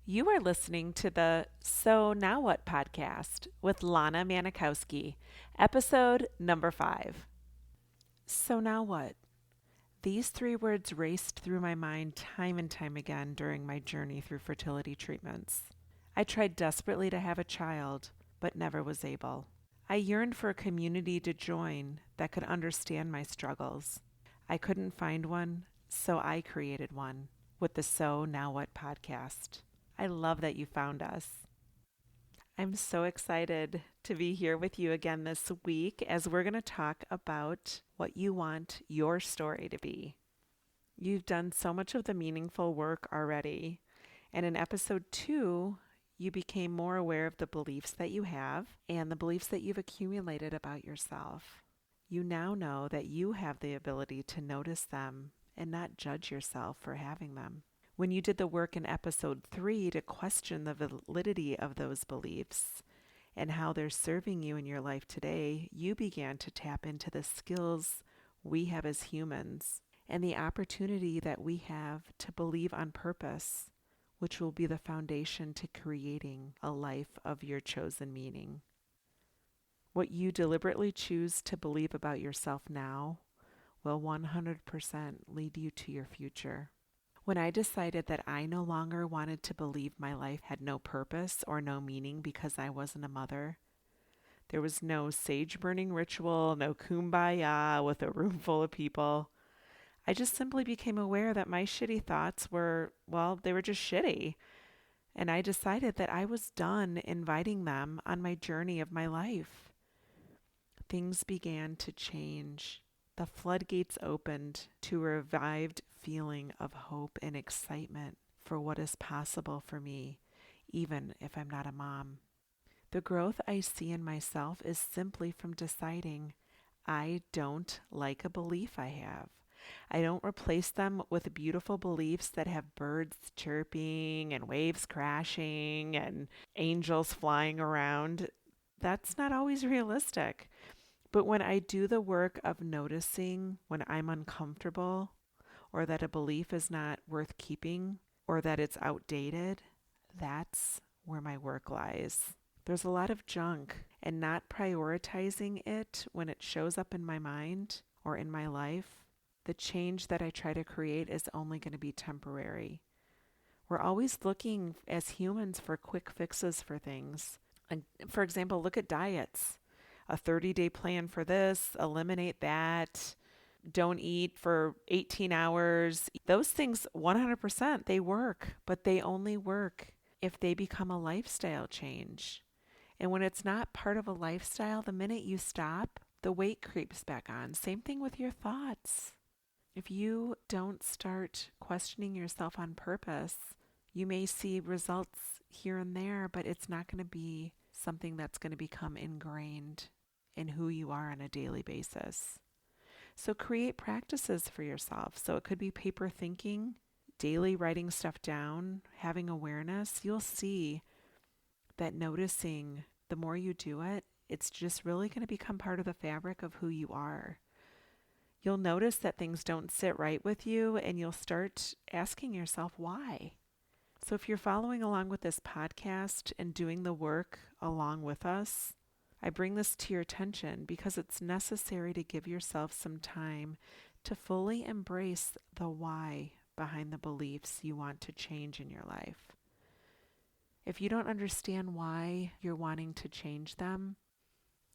You are listening to the So Now What podcast with Lana Manikowski, episode number 5. So now what? These three words raced through my mind time and time again during my journey through fertility treatments. I tried desperately to have a child, but never was able. I yearned for a community to join that could understand my struggles. I couldn't find one, so I created one with the So Now What podcast. I love that you found us. I'm so excited to be here with you again this week as we're going to talk about what you want your story to be. You've done so much of the meaningful work already, and in episode 2, you became more aware of the beliefs that you have and the beliefs that you've accumulated about yourself. You now know that you have the ability to notice them and not judge yourself for having them. When you did the work in episode 3 to question the validity of those beliefs and how they're serving you in your life today, you began to tap into the skills we have as humans and the opportunity that we have to believe on purpose, which will be the foundation to creating a life of your chosen meaning. What you deliberately choose to believe about yourself now will 100% lead you to your future. When I decided that I no longer wanted to believe my life had no purpose or no meaning because I wasn't a mother, there was no sage burning ritual, no kumbaya with a room full of people. I just simply became aware that my shitty thoughts were, well, they were just shitty. And I decided that I was done inviting them on my journey of my life. Things began to change. The floodgates opened to a revived feeling of hope and excitement for what is possible for me, even if I'm not a mom. The growth I see in myself is simply from deciding I don't like a belief I have. I don't replace them with beautiful beliefs that have birds chirping and waves crashing and angels flying around. That's not always realistic. But when I do the work of noticing when I'm uncomfortable or that a belief is not worth keeping or that it's outdated, that's where my work lies. There's a lot of junk, and not prioritizing it when it shows up in my mind or in my life, the change that I try to create is only going to be temporary. We're always looking as humans for quick fixes for things. And for example, look at diets. A 30-day plan for this, eliminate that, don't eat for 18 hours. Those things 100% they work, but they only work if they become a lifestyle change. And when it's not part of a lifestyle, the minute you stop, the weight creeps back on. Same thing with your thoughts. If you don't start questioning yourself on purpose, you may see results here and there, but it's not going to be something that's going to become ingrained in who you are on a daily basis. So create practices for yourself. So it could be paper thinking, daily writing stuff down, having awareness. You'll see that noticing, the more you do it, it's just really going to become part of the fabric of who you are. You'll notice that things don't sit right with you, and you'll start asking yourself why. So if you're following along with this podcast and doing the work along with us, I bring this to your attention because it's necessary to give yourself some time to fully embrace the why behind the beliefs you want to change in your life. If you don't understand why you're wanting to change them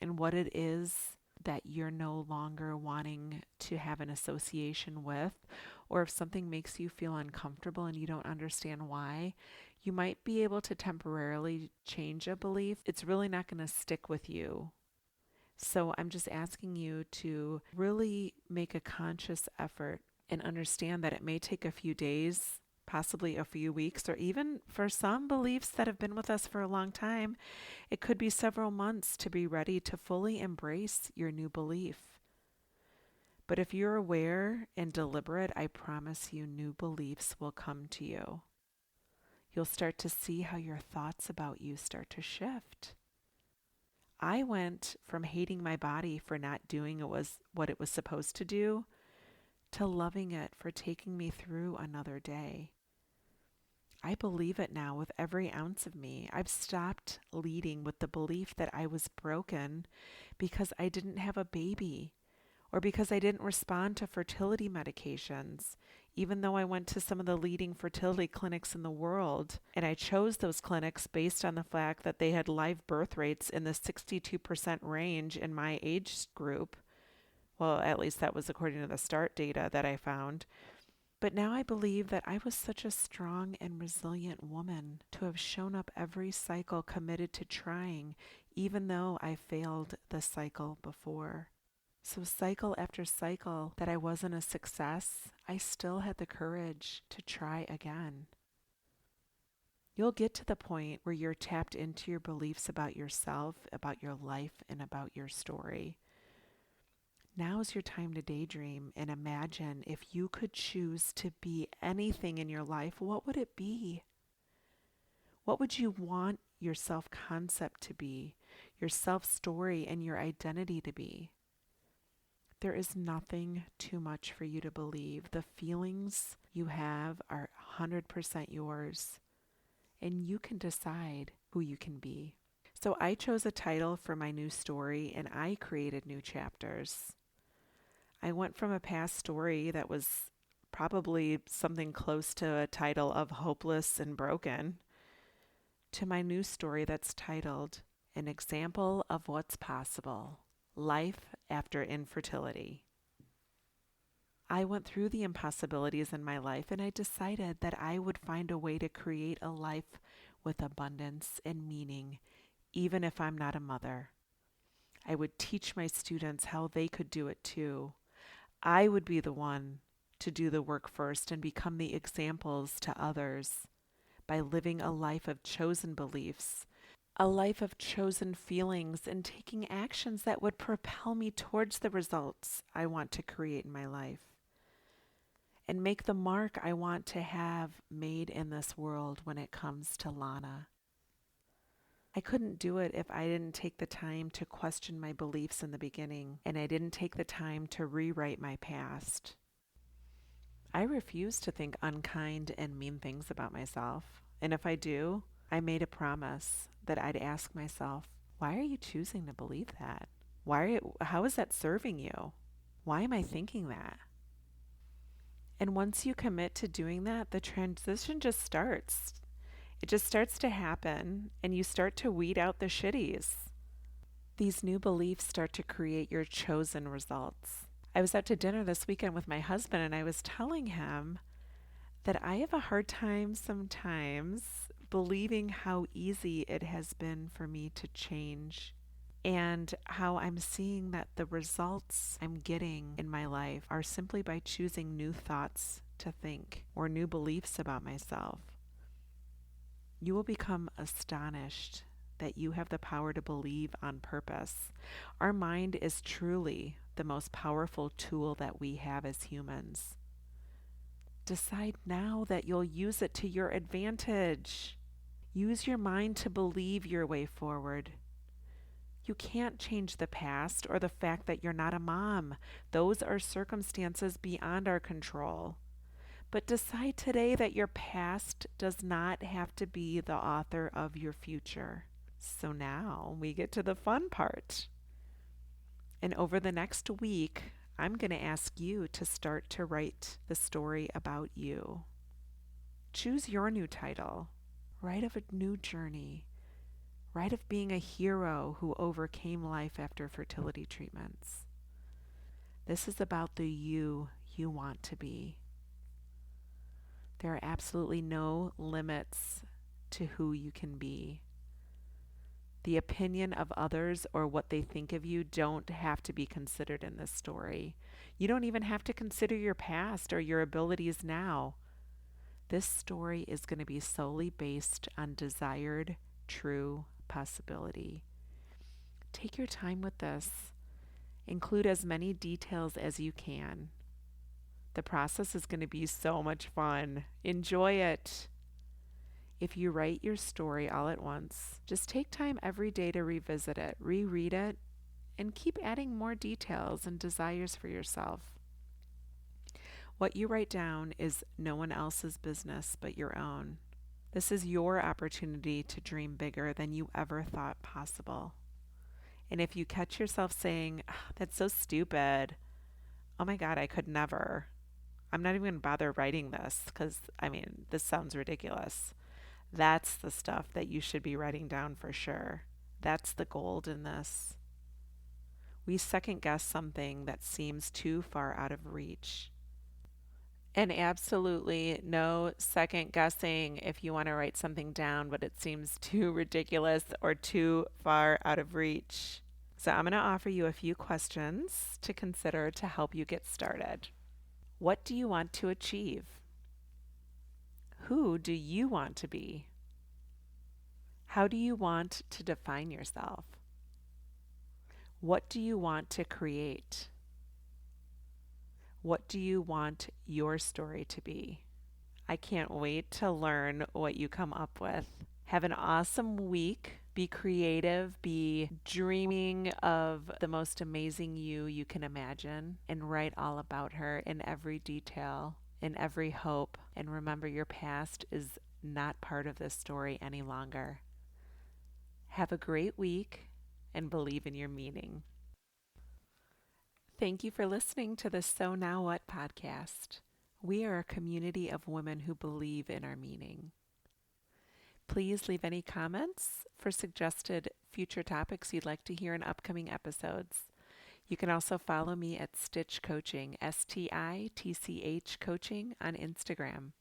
and what it is that you're no longer wanting to have an association with, or if something makes you feel uncomfortable and you don't understand why, you might be able to temporarily change a belief. It's really not going to stick with you. So I'm just asking you to really make a conscious effort and understand that it may take a few days, possibly a few weeks, or even for some beliefs that have been with us for a long time, it could be several months to be ready to fully embrace your new belief. But if you're aware and deliberate, I promise you new beliefs will come to you. You'll start to see how your thoughts about you start to shift. I went from hating my body for not doing what it was supposed to do to loving it for taking me through another day. I believe it now with every ounce of me. I've stopped leading with the belief that I was broken because I didn't have a baby or because I didn't respond to fertility medications, even though I went to some of the leading fertility clinics in the world. And I chose those clinics based on the fact that they had live birth rates in the 62% range in my age group. Well, at least that was according to the START data that I found. But now I believe that I was such a strong and resilient woman to have shown up every cycle committed to trying, even though I failed the cycle before. So, cycle after cycle that I wasn't a success, I still had the courage to try again. You'll get to the point where you're tapped into your beliefs about yourself, about your life, and about your story. Now's your time to daydream and imagine if you could choose to be anything in your life, what would it be? What would you want your self concept to be, your self story, and your identity to be? There is nothing too much for you to believe. The feelings you have are 100% yours, and you can decide who you can be. So I chose a title for my new story, and I created new chapters. I went from a past story that was probably something close to a title of Hopeless and Broken to my new story that's titled An Example of What's Possible: Life After Infertility. I went through the impossibilities in my life and I decided that I would find a way to create a life with abundance and meaning, even if I'm not a mother. I would teach my students how they could do it too. I would be the one to do the work first and become the examples to others by living a life of chosen beliefs, a life of chosen feelings, and taking actions that would propel me towards the results I want to create in my life and make the mark I want to have made in this world when it comes to Lana. I couldn't do it if I didn't take the time to question my beliefs in the beginning, and I didn't take the time to rewrite my past. I refuse to think unkind and mean things about myself. And if I do, I made a promise that I'd ask myself, why are you choosing to believe that? How is that serving you? Why am I thinking that? And once you commit to doing that, the transition just starts. It just starts to happen, and you start to weed out the shitties. These new beliefs start to create your chosen results. I was out to dinner this weekend with my husband, and I was telling him that I have a hard time sometimes believing how easy it has been for me to change and how I'm seeing that the results I'm getting in my life are simply by choosing new thoughts to think or new beliefs about myself. You will become astonished that you have the power to believe on purpose. Our mind is truly the most powerful tool that we have as humans. Decide now that you'll use it to your advantage. Use your mind to believe your way forward. You can't change the past or the fact that you're not a mom. Those are circumstances beyond our control. But decide today that your past does not have to be the author of your future. So now we get to the fun part. And over the next week, I'm going to ask you to start to write the story about you. Choose your new title. Write of a new journey. Write of being a hero who overcame life after fertility treatments. This is about the you want to be. There are absolutely no limits to who you can be. The opinion of others or what they think of you don't have to be considered in this story. You don't even have to consider your past or your abilities now. This story is going to be solely based on desired, true possibility. Take your time with this. Include as many details as you can. The process is going to be so much fun. Enjoy it. If you write your story all at once, just take time every day to revisit it, reread it, and keep adding more details and desires for yourself. What you write down is no one else's business but your own. This is your opportunity to dream bigger than you ever thought possible. And if you catch yourself saying, "Ah, that's so stupid. Oh my God, I could never. I'm not even going to bother writing this because, this sounds ridiculous." That's the stuff that you should be writing down for sure. That's the gold in this. We second guess something that seems too far out of reach. And absolutely no second guessing if you want to write something down, but it seems too ridiculous or too far out of reach. So I'm going to offer you a few questions to consider to help you get started. What do you want to achieve? Who do you want to be? How do you want to define yourself? What do you want to create? What do you want your story to be? I can't wait to learn what you come up with. Have an awesome week. Be creative. Be dreaming of the most amazing you can imagine and write all about her in every detail, in every hope. And remember, your past is not part of this story any longer. Have a great week and believe in your meaning. Thank you for listening to the So Now What podcast. We are a community of women who believe in our meaning. Please leave any comments for suggested future topics you'd like to hear in upcoming episodes. You can also follow me at Stitch Coaching, STITCH Coaching on Instagram.